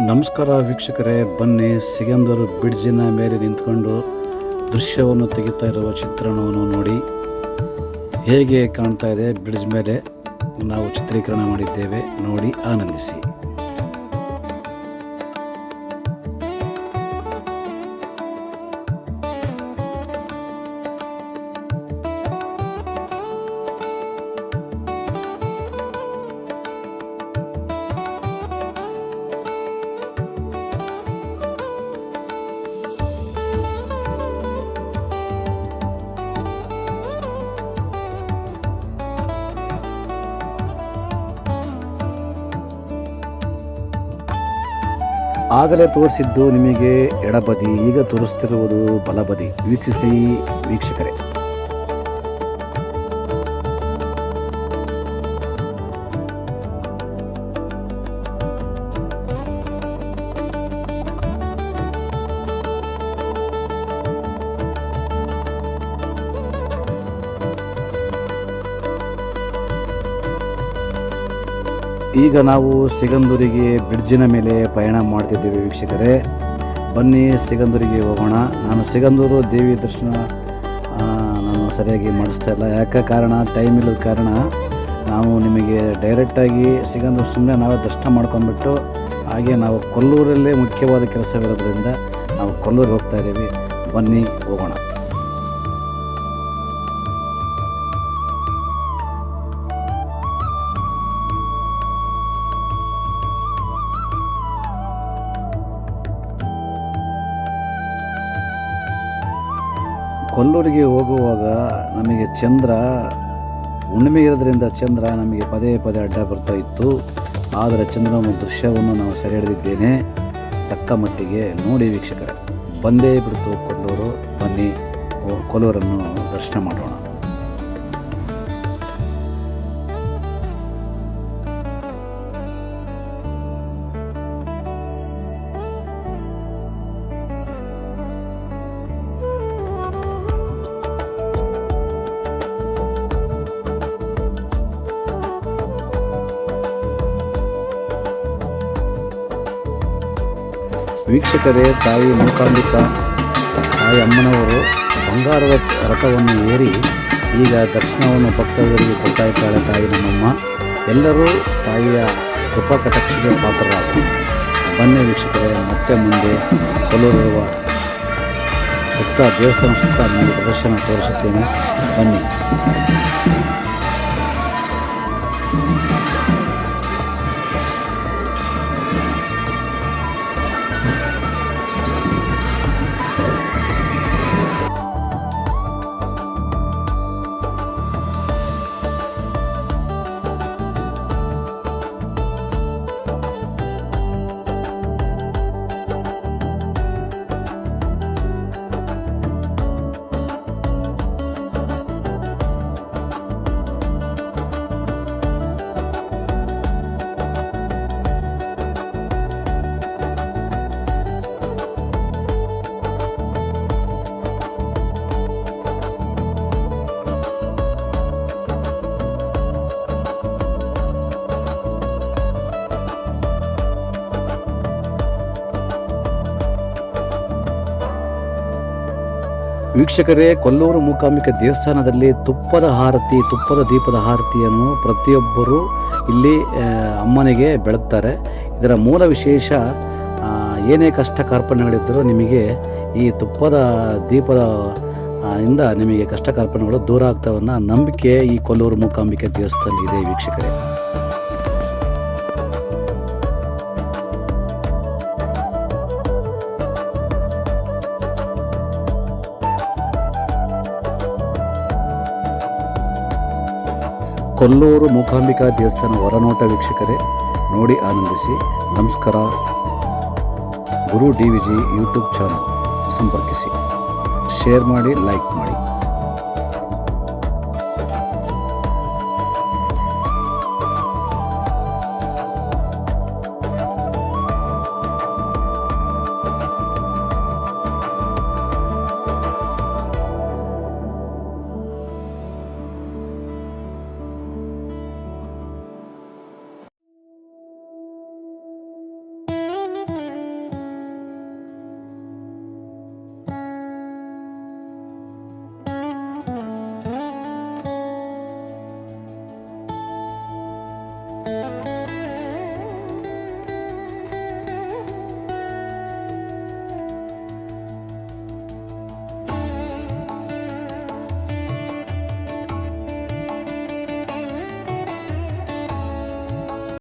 ನಮಸ್ಕಾರ ವೀಕ್ಷಕರೇ, ಬನ್ನಿ ಸಿಗಂದೂರು ಬ್ರಿಡ್ಜಿನ ಮೇಲೆ ನಿಂತ್ಕೊಂಡು ದೃಶ್ಯವನ್ನು ತೆಗಿತಾ ಇರುವ ಚಿತ್ರಣವನ್ನು ನೋಡಿ. ಹೇಗೆ ಕಾಣ್ತಾ ಇದೆ ಬ್ರಿಡ್ಜ್ ಮೇಲೆ ನಾವು ಚಿತ್ರೀಕರಣ ಮಾಡಿದ್ದೇವೆ, ನೋಡಿ ಆನಂದಿಸಿ. ಆಗಲೇ ತೋರಿಸಿದ್ದು ನಿಮಗೆ ಎಡಬದಿ, ಈಗ ತೋರಿಸ್ತಿರುವುದು ಬಲಬದಿ. ವೀಕ್ಷಿಸಿ ವೀಕ್ಷಕರೇ. ಈಗ ನಾವು ಸಿಗಂದೂರಿಗೆ ಬ್ರಿಡ್ಜಿನ ಮೇಲೆ ಪಯಣ ಮಾಡ್ತಿದ್ದೇವೆ ವೀಕ್ಷಕರೇ. ಬನ್ನಿ ಸಿಗಂದೂರಿಗೆ ಹೋಗೋಣ. ನಾನು ಸಿಗಂದೂರು ದೇವಿ ದರ್ಶನ ನಾನು ಸರಿಯಾಗಿ ಮಾಡಿಸ್ತಾ ಇಲ್ಲ, ಯಾಕೆ ಕಾರಣ ಟೈಮ್ ಇಲ್ಲದ ಕಾರಣ ನಾವು ನಿಮಗೆ ಡೈರೆಕ್ಟಾಗಿ ಸಿಗಂದೂರು ಸುಮ್ಮನೆ ನಾವೇ ದರ್ಶನ ಮಾಡ್ಕೊಂಡ್ಬಿಟ್ಟು ಹಾಗೆ ನಾವು ಕೊಲ್ಲೂರಲ್ಲೇ ಮುಖ್ಯವಾದ ಕೆಲಸವಿರೋದ್ರಿಂದ ನಾವು ಕೊಲ್ಲೂರಿಗೆ ಹೋಗ್ತಾ ಇದ್ದೀವಿ. ಬನ್ನಿ ಹೋಗೋಣ. ಕೊಲ್ಲೂರಿಗೆ ಹೋಗುವಾಗ ನಮಗೆ ಚಂದ್ರ ಹುಣ್ಣಿಮೆ ಇರೋದ್ರಿಂದ ಚಂದ್ರ ನಮಗೆ ಪದೇ ಪದೇ ಅಡ್ಡ ಬರ್ತಾ ಇತ್ತು. ಆದರೆ ಚಂದ್ರನ ದೃಶ್ಯವನ್ನು ನಾವು ಸೆರೆ ಹಿಡಿದಿದ್ದೇನೆ ತಕ್ಕ ಮಟ್ಟಿಗೆ. ನೋಡಿ ವೀಕ್ಷಕರೇ, ಬಂದೇ ಬಿಡ್ತು ಕೊಲ್ಲೂರು. ಬನ್ನಿ ಕೊಲ್ಲೂರನ್ನು ದರ್ಶನ ಮಾಡೋಣ. ವೀಕ್ಷಕರೇ, ತಾಯಿ ಮೂಕಾಂಬಿಕಾ, ತಾಯಿ ಅಮ್ಮನವರು ಬಂಗಾರದ ರಥವನ್ನು ಏರಿ ಈಗ ದರ್ಶನವನ್ನು ಭಕ್ತರಿಗೆ ಕೊಡ್ತಾ ಇದ್ದಾಳೆ ತಾಯಿ ನಮ್ಮಮ್ಮ. ಎಲ್ಲರೂ ತಾಯಿಯ ಕೃಪಾ ಕಟಾಕ್ಷಕ್ಕೆ ಪಾತ್ರರಾಗೋಣ. ಬನ್ನಿ ವೀಕ್ಷಕರೇ, ಮತ್ತೆ ಮುಂದೆ ಕೊಲ್ಲೂರಿರುವ ಸುತ್ತ ದೇವಸ್ಥಾನ ಸುತ್ತ ನಿಮಗೆ ಪ್ರದರ್ಶನ ತೋರಿಸುತ್ತೇನೆ. ಬನ್ನಿ. ವೀಕ್ಷಕರೇ, ಕೊಲ್ಲೂರು ಮೂಕಾಂಬಿಕಾ ದೇವಸ್ಥಾನದಲ್ಲಿ ತುಪ್ಪದ ದೀಪದ ಆರತಿಯನ್ನು ಪ್ರತಿಯೊಬ್ಬರು ಇಲ್ಲಿ ಅಮ್ಮನಿಗೆ ಬೆಳಗ್ತಾರೆ. ಇದರ ಮೂಲ ವಿಶೇಷ, ಏನೇ ಕಷ್ಟ ಕಾರ್ಪಣ್ಯಗಳಿದ್ದರೂ ನಿಮಗೆ ಈ ತುಪ್ಪದ ದೀಪದ ಇಂದ ನಿಮಗೆ ಕಷ್ಟ ಕಾರ್ಪಣ್ಯಗಳು ದೂರ ಆಗ್ತಾವನ್ನ ನಂಬಿಕೆ ಈ ಕೊಲ್ಲೂರು ಮೂಕಾಂಬಿಕಾ ದೇವಸ್ಥಾನದಲ್ಲಿ ಇದೆ ವೀಕ್ಷಕರೇ. ಕೊಲ್ಲೂರು ಮೂಕಾಂಬಿಕಾ ದೇವಸ್ಥಾನ ಹೊರನೋಟ ವೀಕ್ಷಕರೇ, ನೋಡಿ ಆನಂದಿಸಿ. ನಮಸ್ಕಾರ. ಗುರು DVG ಯೂಟ್ಯೂಬ್ ಚಾನಲ್ ಸಂಪರ್ಕಿಸಿ, ಶೇರ್ ಮಾಡಿ, ಲೈಕ್ ಮಾಡಿ.